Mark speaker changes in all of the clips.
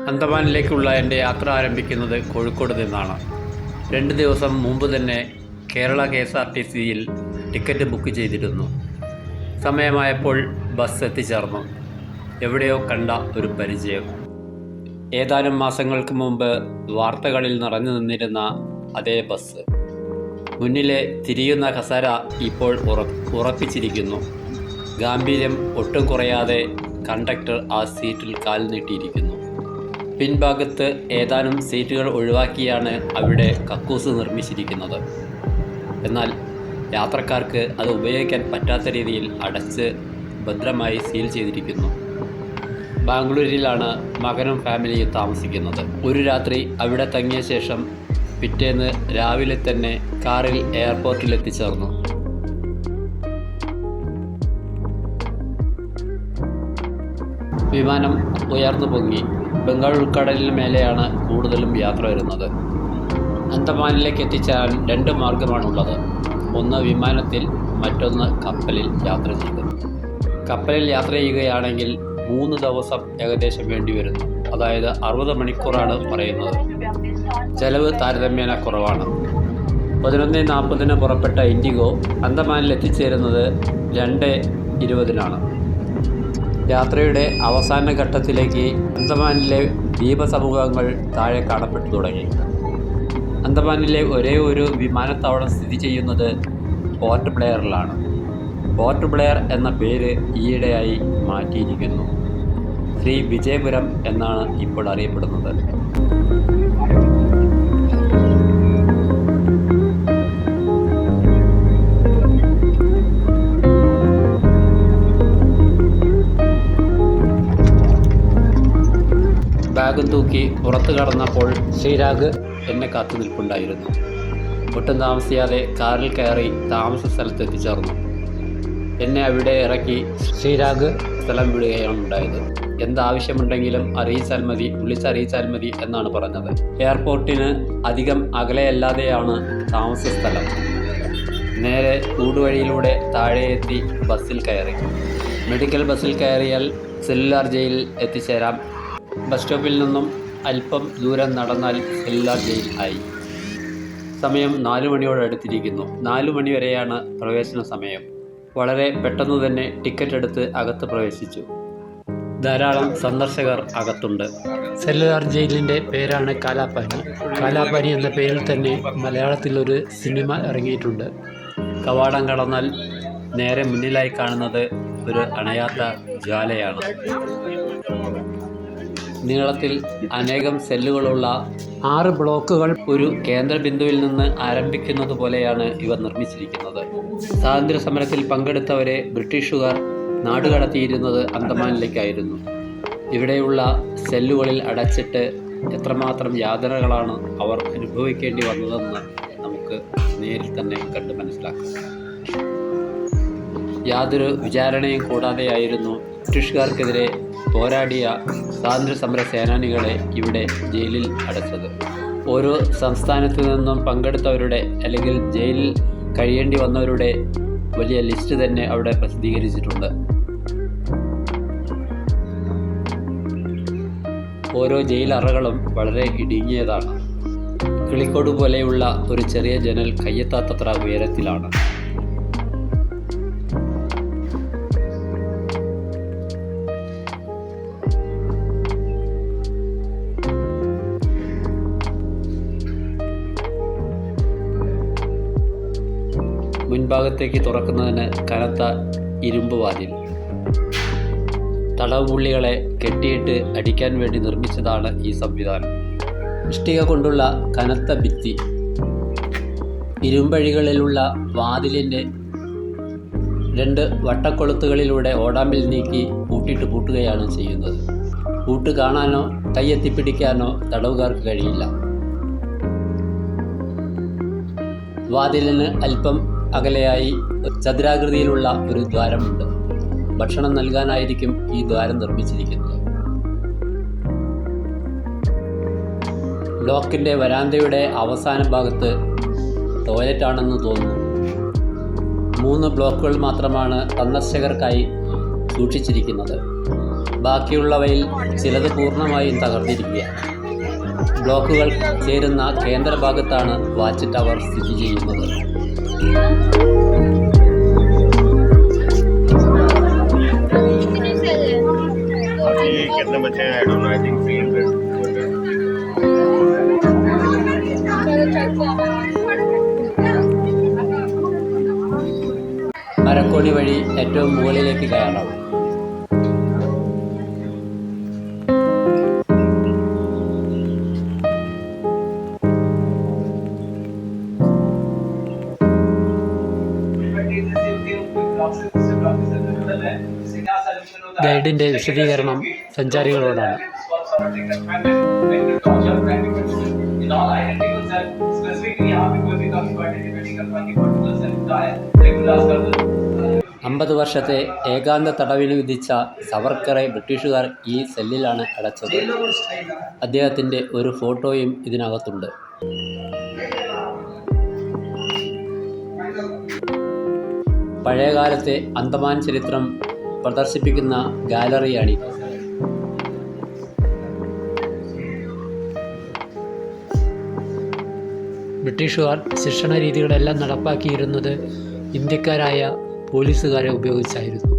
Speaker 1: അന്തമാനിലേക്കുള്ള എൻ്റെ യാത്ര ആരംഭിക്കുന്നത് കോഴിക്കോട് നിന്നാണ്. 2 ദിവസം മുമ്പ് തന്നെ കേരള KSRTCയിൽ ടിക്കറ്റ് ബുക്ക് ചെയ്തിരുന്നു. സമയമായപ്പോൾ ബസ് എത്തിച്ചേർന്നു. എവിടെയോ കണ്ട ഒരു പരിചയം. ഏതാനും മാസങ്ങൾക്ക് മുമ്പ് വാർത്തകളിൽ നിറഞ്ഞു നിന്നിരുന്ന അതേ ബസ്. മുന്നിലെ തിരിയുന്ന കസേര ഇപ്പോൾ ഉറപ്പിച്ചിരിക്കുന്നു. ഗാംഭീര്യം ഒട്ടും കുറയാതെ കണ്ടക്ടർ ആ സീറ്റിൽ കാൽ നീട്ടിയിരിക്കുന്നു. പിൻഭാഗത്ത് ഏതാനും സീറ്റുകൾ ഒഴിവാക്കിയാണ് അവിടെ കക്കൂസ് നിർമ്മിച്ചിരിക്കുന്നത്. എന്നാൽ യാത്രക്കാർക്ക് അത് ഉപയോഗിക്കാൻ പറ്റാത്ത രീതിയിൽ അടച്ച് ഭദ്രമായി സീൽ ചെയ്തിരിക്കുന്നു. ബാംഗ്ലൂരിലാണ് മകനും ഫാമിലിയും താമസിക്കുന്നത്. ഒരു രാത്രി അവിടെ തങ്ങിയ ശേഷം പിറ്റേന്ന് രാവിലെ തന്നെ കാറിൽ എയർപോർട്ടിൽ എത്തിച്ചേർന്നു. വിമാനം ഉയർന്നു പൊങ്ങി. ബംഗാൾ ഉൾക്കടലിന് മേലെയാണ് കൂടുതലും യാത്ര വരുന്നത്. അന്തമാനിലേക്ക് എത്തിച്ചേരാൻ 2 മാർഗമാണുള്ളത്. ഒന്ന് വിമാനത്തിൽ, മറ്റൊന്ന് കപ്പലിൽ യാത്ര ചെയ്ത്. കപ്പലിൽ യാത്ര ചെയ്യുകയാണെങ്കിൽ 3 ദിവസം ഏകദേശം വേണ്ടി വരുന്നു. അതായത് 60 മണിക്കൂറാണ് പറയുന്നത്. ചെലവ് താരതമ്യേന കുറവാണ്. 11:40 പുറപ്പെട്ട ഇൻഡിഗോ അന്തമാനിൽ എത്തിച്ചേരുന്നത് 2:20 യാത്രയുടെ അവസാന ഘട്ടത്തിലേക്ക് അന്തമാനിലെ ദ്വീപസമൂഹങ്ങൾ താഴെ കാണപ്പെട്ടു തുടങ്ങി. അന്തമാനിലെ ഒരേ ഒരു വിമാനത്താവളം സ്ഥിതി ചെയ്യുന്നത് പോർട്ട് ബ്ലെയറിലാണ്. പോർട്ട് ബ്ലെയർ എന്ന പേര് ഈയിടെയായി മാറ്റിയിരിക്കുന്നു. ശ്രീ വിജയപുരം എന്നാണ് ഇപ്പോൾ അറിയപ്പെടുന്നത്. ബാഗും തൂക്കി പുറത്തു കടന്നപ്പോൾ ശ്രീരാഗ് എന്നെ കാത്തു നിൽപ്പുണ്ടായിരുന്നു. ഒട്ടും താമസിയാതെ കാറിൽ കയറി താമസ സ്ഥലത്ത് എത്തിച്ചേർന്നു. എന്നെ അവിടെ ഇറക്കി ശ്രീരാഗ് സ്ഥലം വിടുകയാണ് ഉണ്ടായത്. എന്താവശ്യമുണ്ടെങ്കിലും വിളിച്ചറിയിച്ചാൽ മതി എന്നാണ് പറഞ്ഞത്. എയർപോർട്ടിന് അധികം അകലെയല്ലാതെയാണ് താമസ സ്ഥലം. നേരെ ഊടുവഴിയിലൂടെ താഴെ എത്തി ബസ്സിൽ കയറി. മെഡിക്കൽ ബസ്സിൽ കയറിയാൽ സെല്ലുലാർ ജയിൽ എത്തിച്ചേരാം. ബസ് സ്റ്റോപ്പിൽ നിന്നും അല്പം ദൂരം നടന്നാൽ സെല്ലുലാർ ജയിൽ ആയി. സമയം 4 മണിയോട് അടുത്തിരിക്കുന്നു. 4 മണി വരെയാണ് പ്രവേശന സമയം. വളരെ പെട്ടെന്ന് തന്നെ ടിക്കറ്റ് എടുത്ത് അകത്ത് പ്രവേശിച്ചു. ധാരാളം സന്ദർശകർ അകത്തുണ്ട്.
Speaker 2: സെല്ലുലാർ ജയിലിൻ്റെ പേരാണ് കാലാപാനി. കാലാപാനി എന്ന പേരിൽ തന്നെ മലയാളത്തിൽ ഒരു സിനിമ ഇറങ്ങിയിട്ടുണ്ട്.
Speaker 1: കവാടം കടന്നാൽ നേരെ മുന്നിലായി കാണുന്നത് ഒരു അണയാത്ത ജ്വാലയാണ്. നീളത്തിൽ അനേകം സെല്ലുകളുള്ള
Speaker 2: 6 ബ്ലോക്കുകൾ
Speaker 1: ഒരു കേന്ദ്രബിന്ദുവിൽ നിന്ന് ആരംഭിക്കുന്നത് പോലെയാണ് ഇവ നിർമ്മിച്ചിരിക്കുന്നത്. സ്വാതന്ത്ര്യ സമരത്തിൽ പങ്കെടുത്തവരെ ബ്രിട്ടീഷുകാർ നാടുകടത്തിയിരുന്നത് അന്തമാനിലേക്കായിരുന്നു. ഇവിടെയുള്ള സെല്ലുകളിൽ അടച്ചിട്ട് എത്രമാത്രം യാതനകളാണ് അവർ അനുഭവിക്കേണ്ടി വന്നതെന്ന് നമുക്ക് നേരിൽ തന്നെ കണ്ട് മനസ്സിലാക്കാം. യാതൊരു വിചാരണയും കൂടാതെയായിരുന്നു ബ്രിട്ടീഷുകാർക്കെതിരെ പോരാടിയ സ്വാതന്ത്ര്യ സമര സേനാനികളെ ഇവിടെ ജയിലിൽ അടച്ചത്. ഓരോ സംസ്ഥാനത്തു നിന്നും പങ്കെടുത്തവരുടെ അല്ലെങ്കിൽ ജയിലിൽ കഴിയേണ്ടി വന്നവരുടെ വലിയ ലിസ്റ്റ് തന്നെ അവിടെ പ്രസിദ്ധീകരിച്ചിട്ടുണ്ട്. ഓരോ ജയിലറകളും വളരെ ഇടുങ്ങിയതാണ്. കിളിക്കോട് പോലെയുള്ള ഒരു ചെറിയ ജനൽ കയ്യെത്താത്തത്ര ഉയരത്തിലാണ്. മുൻഭാഗത്തേക്ക് തുറക്കുന്നതിന് കനത്ത ഇരുമ്പ് വാതിൽ. തടവുപുള്ളികളെ കെട്ടിയിട്ട് അടിക്കാൻ വേണ്ടി നിർമ്മിച്ചതാണ് ഈ സംവിധാനം. ഇഷ്ടിക കൊണ്ടുള്ള കനത്ത ഭിത്തി. ഇരുമ്പഴികളിലുള്ള വാതിലിൻ്റെ 2 വട്ടക്കൊളുത്തുകളിലൂടെ ഓടാമ്പിൽ നീക്കി പൂട്ടുകയാണ് ചെയ്യുന്നത്. പൂട്ട് കാണാനോ കയ്യെത്തിപ്പിടിക്കാനോ തടവുകാർക്ക് കഴിയില്ല. വാതിലിന് അല്പം അകലെയായി ചതുരാകൃതിയിലുള്ള ഒരു ദ്വാരമുണ്ട്. ഭക്ഷണം നൽകാനായിരിക്കും ഈ ദ്വാരം നിർമ്മിച്ചിരിക്കുന്നത്. ബ്ലോക്കിൻ്റെ വരാന്തയുടെ അവസാന ഭാഗത്ത് ടോയ്ലറ്റാണെന്ന് തോന്നുന്നു. 3 ബ്ലോക്കുകൾ മാത്രമാണ് സന്ദർശകർക്കായി സൂക്ഷിച്ചിരിക്കുന്നത്. ബാക്കിയുള്ളവയിൽ ചിലത് പൂർണ്ണമായും തകർന്നിരിക്കുകയാണ്. ബ്ലോക്കുകൾ ചേരുന്ന കേന്ദ്രഭാഗത്താണ് വാച്ച് ടവർ സ്ഥിതി ചെയ്യുന്നത്.
Speaker 3: कितने बच्चे हैं? I don't know, I think 300.
Speaker 1: മരക്കോണി വഴി ഏറ്റവും മുകളിലേക്ക് കയറാം.
Speaker 2: ഗൈഡിൻ്റെ വിശദീകരണം സഞ്ചാരികളോടാണ്.
Speaker 1: അമ്പത് വർഷത്തെ ഏകാന്ത തടവിന് വിധിച്ച സവർക്കറെ ബ്രിട്ടീഷുകാർ ഈ സെല്ലിലാണ് അടച്ചത്. അദ്ദേഹത്തിൻ്റെ ഒരു ഫോട്ടോയും ഇതിനകത്തുണ്ട്. പഴയകാലത്തെ അന്തമാൻ ചരിത്രം പ്രദർശിപ്പിക്കുന്ന ഗാലറിയാണിത്.
Speaker 2: ബ്രിട്ടീഷുകാർ ശിക്ഷണ രീതികളെല്ലാം നടപ്പാക്കിയിരുന്നത് ഇന്ത്യക്കാരായ പോലീസുകാരെ ഉപയോഗിച്ചായിരുന്നു.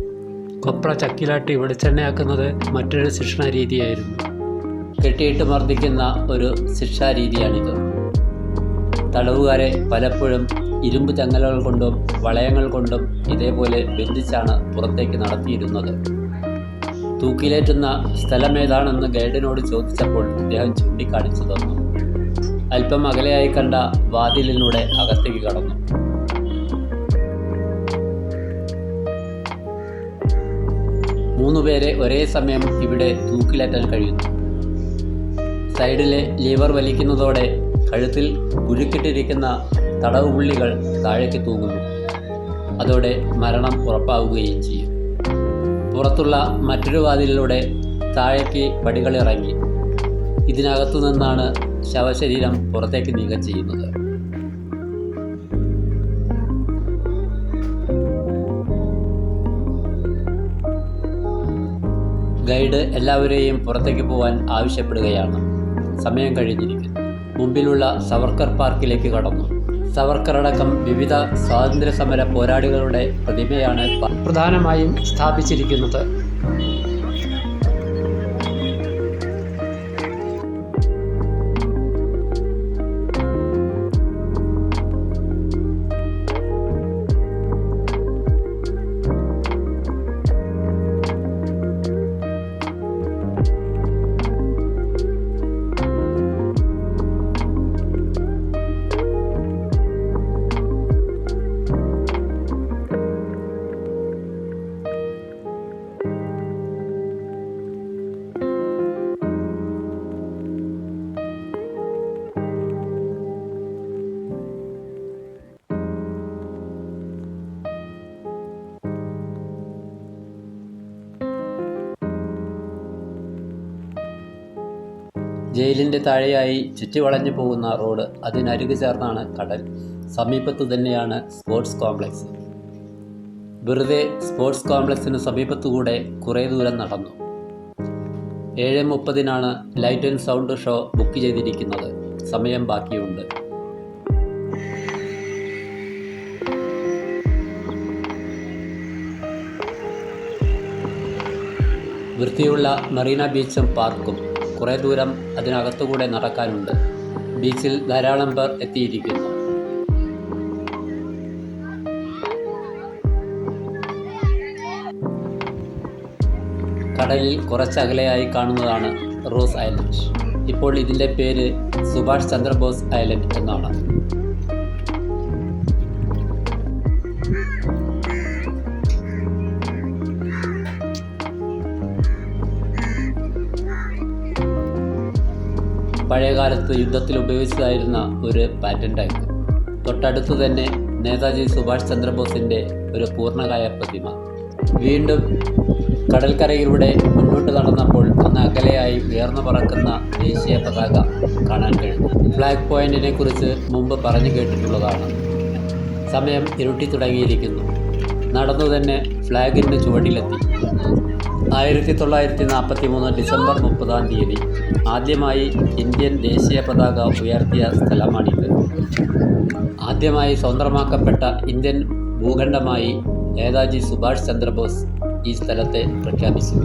Speaker 2: കൊപ്ര ചക്കിലാട്ടി വെളിച്ചെണ്ണയാക്കുന്നത് മറ്റൊരു ശിക്ഷണ രീതിയായിരുന്നു.
Speaker 1: കെട്ടിയിട്ട് മർദ്ദിക്കുന്ന ഒരു ശിക്ഷാരീതിയാണിത്. തടവുകാരെ പലപ്പോഴും ഇരുമ്പ് ചങ്ങലകൾ കൊണ്ടും വളയങ്ങൾ കൊണ്ടും ഇതേപോലെ ബന്ധിച്ചാണ് പുറത്തേക്ക് നടത്തിയിരുന്നത്. തൂക്കിലേറ്റുന്ന സ്ഥലമേതാണെന്ന് ഗൈഡിനോട് ചോദിച്ചപ്പോൾ അദ്ദേഹം ചൂണ്ടിക്കാണിച്ചു തന്നു. അല്പം അകലെയായി കണ്ട വാതിലിലൂടെ അകത്തേക്ക് കടന്നു. മൂന്നുപേരെ ഒരേ സമയം ഇവിടെ തൂക്കിലേറ്റാൻ കഴിയുന്നു. സൈഡിലെ ലീവർ വലിക്കുന്നതോടെ കഴുത്തിൽ കുരുക്കിട്ടിരിക്കുന്ന തടവ് പുള്ളികൾ താഴേക്ക് തൂങ്ങുന്നു. അതോടെ മരണം ഉറപ്പാവുകയും ചെയ്യും. പുറത്തുള്ള മറ്റൊരു വാതിലിലൂടെ താഴേക്ക് പടികളിറങ്ങി ഇതിനകത്തു നിന്നാണ് ശവശരീരം പുറത്തേക്ക് നീക്കം ചെയ്യുന്നത്. ഗൈഡ് എല്ലാവരെയും പുറത്തേക്ക് പോകാൻ ആവശ്യപ്പെടുകയാണ്. സമയം കഴിഞ്ഞിരിക്കുന്നു. മുമ്പിലുള്ള സവർക്കർ പാർക്കിലേക്ക് കടന്നു. സവർക്കർ അടക്കം വിവിധ സ്വാതന്ത്ര്യ സമര പോരാളികളുടെ പ്രതിമയാണ്
Speaker 2: പ്രധാനമായും സ്ഥാപിച്ചിരിക്കുന്നത്.
Speaker 1: ജയിലിൻ്റെ താഴെയായി ചുറ്റിവളഞ്ഞു പോകുന്ന റോഡ്, അതിനരികു ചേർന്നാണ് കടൽ. സമീപത്തു തന്നെയാണ് സ്പോർട്സ് കോംപ്ലക്സ്. വെറുതെ സ്പോർട്സ് കോംപ്ലക്സിന് സമീപത്തുകൂടെ കുറേ ദൂരം നടന്നു. 7:30 light and sound show book ചെയ്തിരിക്കുന്നത്. സമയം ബാക്കിയുണ്ട്. വൃത്തിയുള്ള മറീന ബീച്ചും പാർക്കും. കുറേ ദൂരം അതിനകത്തുകൂടെ നടക്കാനുണ്ട്. ബീച്ചിൽ ധാരാളം പേർ എത്തിയിരിക്കുന്നു. കടലിൽ കുറച്ചകലെയായി കാണുന്നതാണ് റോസ് ഐലൻഡ്. ഇപ്പോൾ ഇതിൻ്റെ പേര് സുഭാഷ് ചന്ദ്രബോസ് ഐലൻഡ് എന്നാണ്. പഴയകാലത്ത് യുദ്ധത്തിൽ ഉപയോഗിച്ചതായിരുന്ന ഒരു പാറ്റൻ ടാങ്ക്. തൊട്ടടുത്ത് തന്നെ നേതാജി സുഭാഷ് ചന്ദ്രബോസിൻ്റെ ഒരു പൂർണ്ണകായ പ്രതിമ. വീണ്ടും കടൽക്കരയിലൂടെ മുന്നോട്ട് നടന്നപ്പോൾ അന്ന് അകലെയായി ഉയർന്നു പറക്കുന്ന ദേശീയ പതാക കാണാൻ കഴിഞ്ഞു. ഫ്ലാഗ് പോയിന്റിനെ കുറിച്ച് മുമ്പ് പറഞ്ഞു കേട്ടിട്ടുള്ളതാണ്. സമയം ഇരുട്ടി തുടങ്ങിയിരിക്കുന്നു. നടന്നു തന്നെ ഫ്ലാഗിൻ്റെ ചുവട്ടിലെത്തി. 1943 ഡിസംബർ 30 ആദ്യമായി ഇന്ത്യൻ ദേശീയ പതാക ഉയർത്തിയ സ്ഥലമാണിത്. ആദ്യമായി സ്വതന്ത്രമാക്കപ്പെട്ട ഇന്ത്യൻ ഭൂഖണ്ഡമായി നേതാജി സുഭാഷ് ചന്ദ്രബോസ് ഈ സ്ഥലത്തെ പ്രഖ്യാപിച്ചു.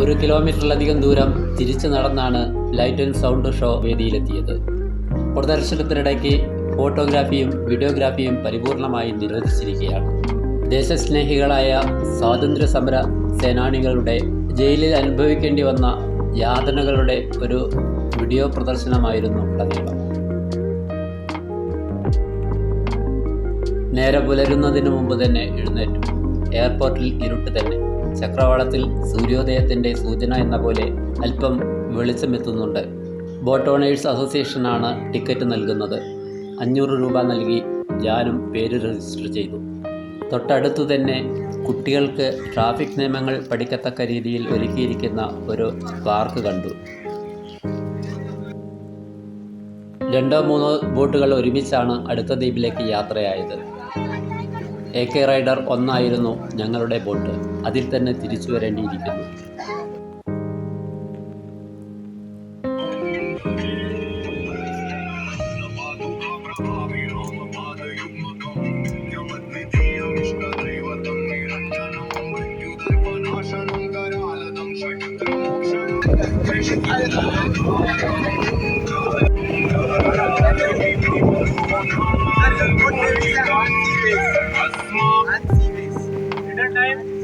Speaker 1: ഒരു കിലോമീറ്ററിലധികം ദൂരം തിരിച്ചു നടന്നാണ് ലൈറ്റ് ആൻഡ് സൗണ്ട് ഷോ വേദിയിലെത്തിയത്. പ്രദർശനത്തിനിടയ്ക്ക് ഫോട്ടോഗ്രാഫിയും വീഡിയോഗ്രാഫിയും പരിപൂർണമായി നിരോധിച്ചിരിക്കുകയാണ്. ദേശസ്നേഹികളായ സ്വാതന്ത്ര്യ സമര സേനാനികളുടെ ജയിലിൽ അനുഭവിക്കേണ്ടി വന്ന യാതനകളുടെ ഒരു വീഡിയോ പ്രദർശനമായിരുന്നു ഉടനീളം. നേരെ പുലരുന്നതിന് മുമ്പ് തന്നെ എഴുന്നേറ്റു. എയർപോർട്ടിൽ ഇരുട്ട് തന്നെ. ചക്രവാളത്തിൽ സൂര്യോദയത്തിൻ്റെ സൂചന എന്ന പോലെ അല്പം വെളിച്ചമെത്തുന്നുണ്ട്. ബോട്ട് ഓണേഴ്സ് അസോസിയേഷനാണ് ടിക്കറ്റ് നൽകുന്നത്. 500 രൂപ നൽകി ഞാനും പേര് രജിസ്റ്റർ ചെയ്തു. തൊട്ടടുത്തു തന്നെ കുട്ടികൾക്ക് ട്രാഫിക് നിയമങ്ങൾ പഠിക്കത്തക്ക രീതിയിൽ ഒരുക്കിയിരിക്കുന്ന ഒരു പാർക്ക് കണ്ടു. 2-3 ബോട്ടുകൾ ഒരുമിച്ചാണ് അടുത്ത ദ്വീപിലേക്ക് യാത്രയായത്. AK റൈഡർ 1 ആയിരുന്നു ഞങ്ങളുടെ ബോട്ട്. അതിൽ തന്നെ തിരിച്ചു വരേണ്ടിയിരിക്കുന്നു.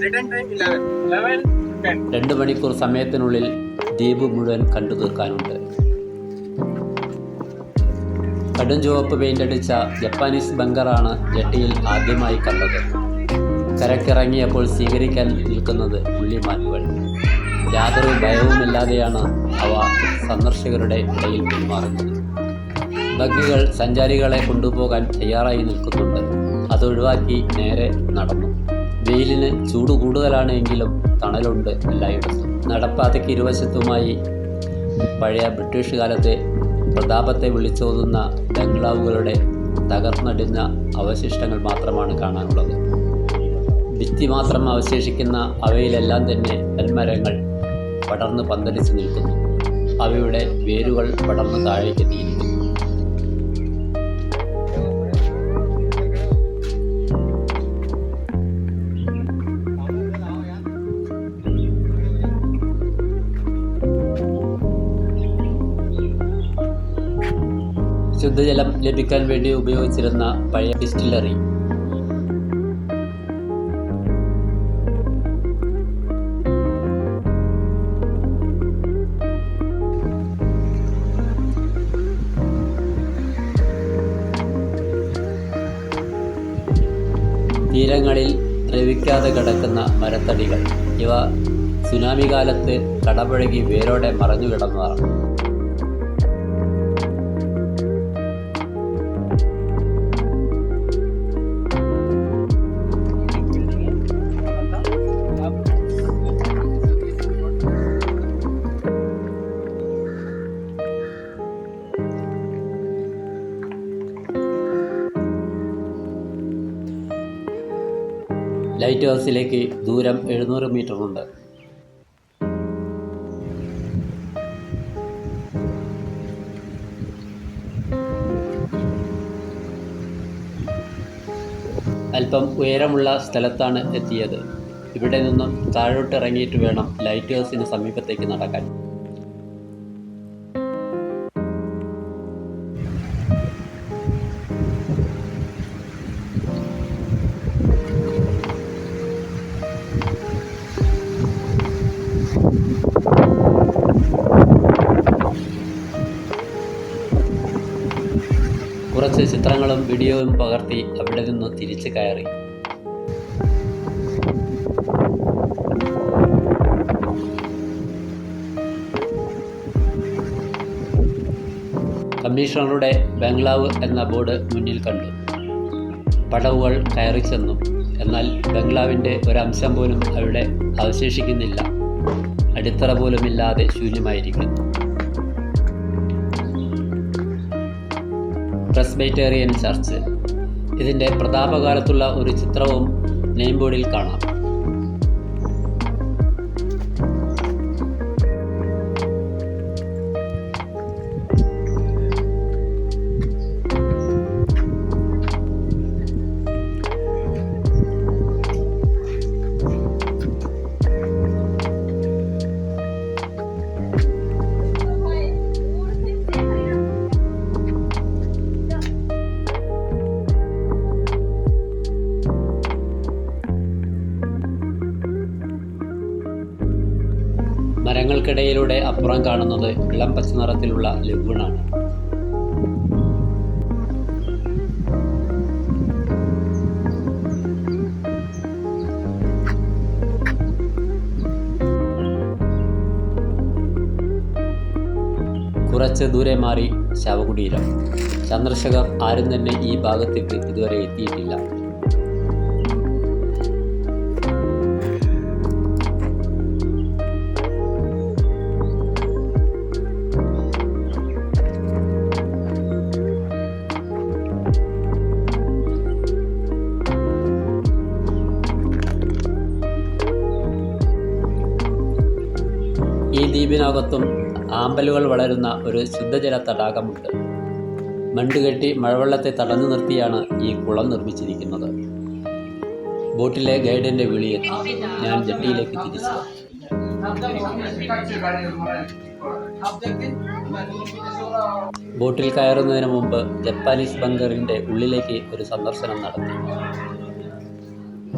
Speaker 3: Return time 11, 10.
Speaker 1: 2 മണിക്കൂർ സമയത്തിനുള്ളിൽ ദ്വീപ് മുഴുവൻ കണ്ടു തീർക്കാനുണ്ട്. കടും ചുവപ്പ് പെയിൻ്റടിച്ച ജപ്പാനീസ് ബങ്കറാണ് ജെട്ടിയിൽ ആദ്യമായി കണ്ടത്. കരക്കിറങ്ങിയപ്പോൾ സ്വീകരിക്കാൻ നിൽക്കുന്നത് പുള്ളിമാനുകൾ. യാതൊരു ഭയവുമില്ലാതെയാണ് അവ സന്ദർശകരുടെ ഇടയിൽ പെരുമാറുന്നത്. ബഗ്ഗികൾ സഞ്ചാരികളെ കൊണ്ടുപോകാൻ തയ്യാറായി നിൽക്കുന്നുണ്ട്. അതൊഴിവാക്കി നേരെ നടന്നു. വെയിലിന് ചൂട് കൂടുതലാണ് എങ്കിലും തണലുണ്ട് എല്ലായിടത്തും. നടപ്പാതയ്ക്ക് ഇരുവശത്തുമായി പഴയ ബ്രിട്ടീഷ് കാലത്തെ പ്രതാപത്തെ വിളിച്ചോതുന്ന ബംഗ്ലാവുകളുടെ തകർന്നടിഞ്ഞ അവശിഷ്ടങ്ങൾ മാത്രമാണ് കാണാനുള്ളത്. ഭിത്തി മാത്രം അവശേഷിക്കുന്ന അവയിലെല്ലാം തന്നെ നെൽമരങ്ങൾ പടർന്ന് പന്തലിച്ച് നിൽക്കുന്നു. അവയുടെ വേരുകൾ പടർന്ന് താഴേക്കെത്തിയിരിക്കുന്നു. ശുദ്ധജലം ലഭിക്കാൻ വേണ്ടി ഉപയോഗിച്ചിരുന്ന പഴയ ഡിസ്റ്റിലറി. തീരങ്ങളിൽ ദ്രവിക്കാതെ കിടക്കുന്ന മരത്തടികൾ. ഇവ സുനാമി കാലത്ത് കടപുഴകി വേരോടെ മറഞ്ഞു കിടന്നതാണ്. ലൈറ്റ് ഹൗസിലേക്ക് ദൂരം 700 മീറ്ററുണ്ട്. അല്പം ഉയരമുള്ള സ്ഥലത്താണ് എത്തിയത്. ഇവിടെ നിന്നും താഴോട്ട് ഇറങ്ങിയിട്ട് വേണം ലൈറ്റ് ഹൗസിന് സമീപത്തേക്ക് നടക്കാൻ. കുറച്ച് ചിത്രങ്ങളും വീഡിയോയും പകർത്തി അവിടെ നിന്ന് തിരിച്ച് കയറി. കമ്മീഷണറുടെ ബംഗ്ലാവ് എന്ന ബോർഡ് മുന്നിൽ കണ്ടു. പടവുകൾ കയറി ചെന്നു. എന്നാൽ ബംഗ്ലാവിൻ്റെ ഒരംശം പോലും അവിടെ അവശേഷിക്കുന്നില്ല. അടിത്തറ പോലുമില്ലാതെ ശൂന്യമായിരിക്കുന്നു. പ്രസ്ബൈറ്റേറിയൻ ചർച്ച്. ഇതിൻ്റെ പ്രതാപകാലത്തുള്ള ഒരു ചിത്രവും നെയിം ബോർഡിൽ കാണാം. മരങ്ങൾക്കിടയിലൂടെ അപ്പുറം കാണുന്നത് ഇളം പച്ച നിറത്തിലുള്ള ലഗൂണാണ്. കുറച്ച് ദൂരെ മാറി ശവകുടീരം. സന്ദർശകർ ആരും തന്നെ ഈ ഭാഗത്തേക്ക് ഇതുവരെ എത്തിയിട്ടില്ല. ഈ ദ്വീപിനകത്തും ആമ്പലുകൾ വളരുന്ന ഒരു ശുദ്ധജല തടാകമുണ്ട്. മണ്ടുകെട്ടി മഴവെള്ളത്തെ തടഞ്ഞു നിർത്തിയാണ് ഈ കുളം നിർമ്മിച്ചിരിക്കുന്നത്. ബോട്ടിലെ ഗൈഡിൻ്റെ വിളിയെത്തി. ഞാൻ ജെട്ടിയിലേക്ക് തിരിച്ചു. ബോട്ടിൽ കയറുന്നതിന് മുമ്പ് ജപ്പാനീസ് ബങ്കറിൻ്റെ ഉള്ളിലേക്ക് ഒരു സന്ദർശനം നടത്തി.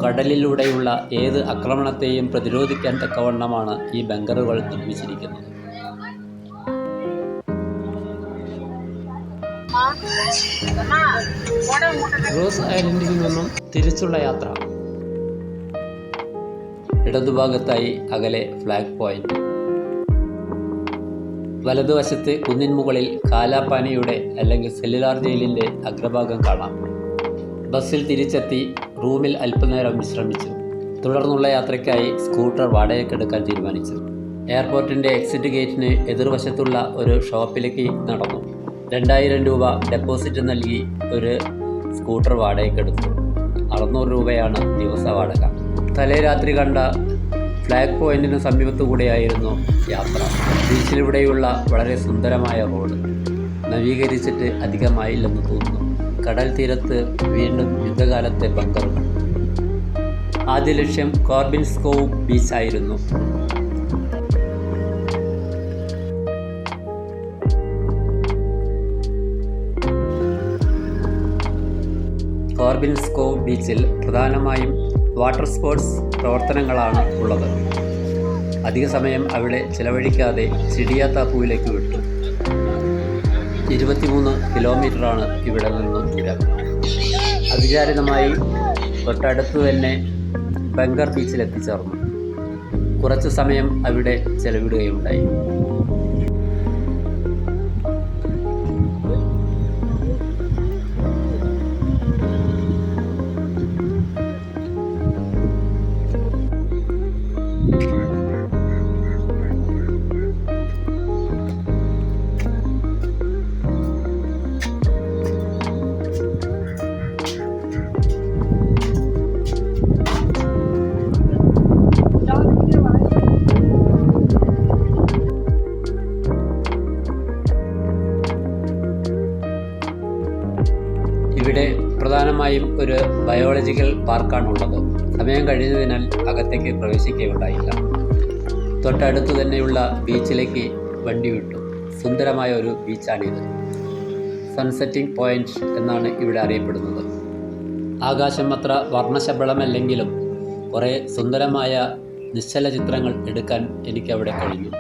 Speaker 1: കടലിലൂടെയുള്ള ഏത് ആക്രമണത്തെയും പ്രതിരോധിക്കാൻ തക്കവണ്ണമാണ് ഈ ബങ്കറുകൾ നിർമ്മിച്ചിരിക്കുന്നത്.
Speaker 2: റോസ് ഐലൻഡിൽ നിന്നും തിരിച്ചുള്ള യാത്ര.
Speaker 1: ഇടതുഭാഗത്തായി അകലെ ഫ്ലാഗ് പോയിന്റ്. വലതുവശത്ത് കുന്നിൻ മുകളിൽ കാലാപാനിയുടെ അല്ലെങ്കിൽ സെല്ലുലാർ ജയിലിൻ്റെ അഗ്രഭാഗം കാണാം. ബസ്സിൽ തിരിച്ചെത്തി റൂമിൽ അല്പനേരം വിശ്രമിച്ചു. തുടർന്നുള്ള യാത്രയ്ക്കായി സ്കൂട്ടർ വാടകയ്ക്കെടുക്കാൻ തീരുമാനിച്ചു. എയർപോർട്ടിൻ്റെ എക്സിറ്റ് ഗേറ്റിന് എതിർവശത്തുള്ള ഒരു ഷോപ്പിലേക്ക് നടന്നു. 2000 രൂപ ഡെപ്പോസിറ്റ് നൽകി ഒരു സ്കൂട്ടർ വാടകയ്ക്കെടുത്തു. 600 രൂപയാണ് ദിവസ വാടക. തലേ രാത്രി കണ്ട ഫ്ലാഗ് പോയിന്റിന് സമീപത്തു കൂടെയായിരുന്നു യാത്ര. ബീച്ചിലൂടെയുള്ള വളരെ സുന്ദരമായ റോഡ് നവീകരിച്ചിട്ട് അധികമായില്ലെന്ന് തോന്നുന്നു. കടൽ തീരത്ത് വീണ്ടും യുദ്ധകാലത്തെ ബങ്കറുകൾ. ആദ്യ ലക്ഷ്യം കോർബിൻസ് കോവ് ബീച്ച് ആയിരുന്നു. കോർബിൻസ് കോവ് ബീച്ചിൽ പ്രധാനമായും വാട്ടർ സ്പോർട്സ് പ്രവർത്തനങ്ങളാണ് ഉള്ളത്. അധിക സമയം അവിടെ ചിലവഴിക്കാതെ ചിഡിയാത്താപ്പുവിലേക്ക് വിട്ടു. 23 കിലോമീറ്ററാണ് ഇവിടെ നിന്നും ദൂരം. അവിചാരിതമായി തൊട്ടടുത്ത് തന്നെ ബങ്കർ ബീച്ചിൽ എത്തിച്ചേർന്നു. കുറച്ച് സമയം അവിടെ ചെലവിടുകയുണ്ടായി. ഇവിടെ പ്രധാനമായും ഒരു ബയോളജിക്കൽ പാർക്കാണുള്ളത്. സമയം കഴിഞ്ഞതിനാൽ അകത്തേക്ക് പ്രവേശിക്കുകയുണ്ടായില്ല. തൊട്ടടുത്ത് തന്നെയുള്ള ബീച്ചിലേക്ക് വണ്ടി വിട്ടു. സുന്ദരമായ ഒരു ബീച്ചാണിത്. സൺസെറ്റിംഗ് പോയിന്റ് എന്നാണ് ഇവിടെ അറിയപ്പെടുന്നത്. ആകാശം അത്ര വർണ്ണശബളമല്ലെങ്കിലും കുറേ സുന്ദരമായ നിശ്ചല ചിത്രങ്ങൾ എടുക്കാൻ എനിക്കവിടെ കഴിഞ്ഞു.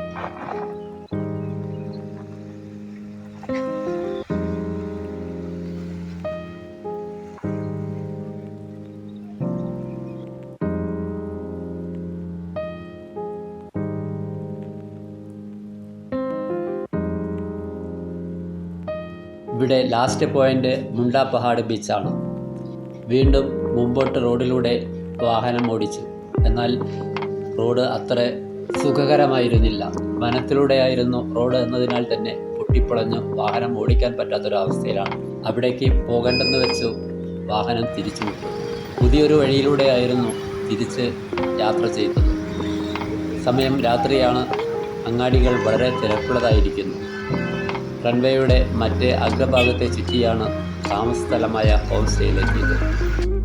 Speaker 1: ഇവിടെ ലാസ്റ്റ് പോയിന്റ് മുണ്ട പഹാഡ് ബീച്ചാണ്. വീണ്ടും മുമ്പോട്ട് റോഡിലൂടെ വാഹനം ഓടിച്ചു. എന്നാൽ റോഡ് അത്ര സുഖകരമായിരുന്നില്ല. വനത്തിലൂടെയായിരുന്നു റോഡ് എന്നതിനാൽ തന്നെ പൊട്ടിപ്പൊളഞ്ഞ് വാഹനം ഓടിക്കാൻ പറ്റാത്തൊരവസ്ഥയിലാണ്. അവിടേക്ക് പോകണ്ടെന്ന് വെച്ചു വാഹനം തിരിച്ചു വിട്ടു. പുതിയൊരു വഴിയിലൂടെയായിരുന്നു തിരിച്ച് യാത്ര ചെയ്തത്. സമയം രാത്രിയാണ്. അങ്ങാടികൾ വളരെ തിരക്കുള്ളതായിരിക്കുന്നു. റൺവേയുടെ മറ്റേ അഗ്രഭാഗത്തെ ചുറ്റിയാണ് താമസസ്ഥലമായ ഹോം സ്റ്റേയിലെത്തിയത്.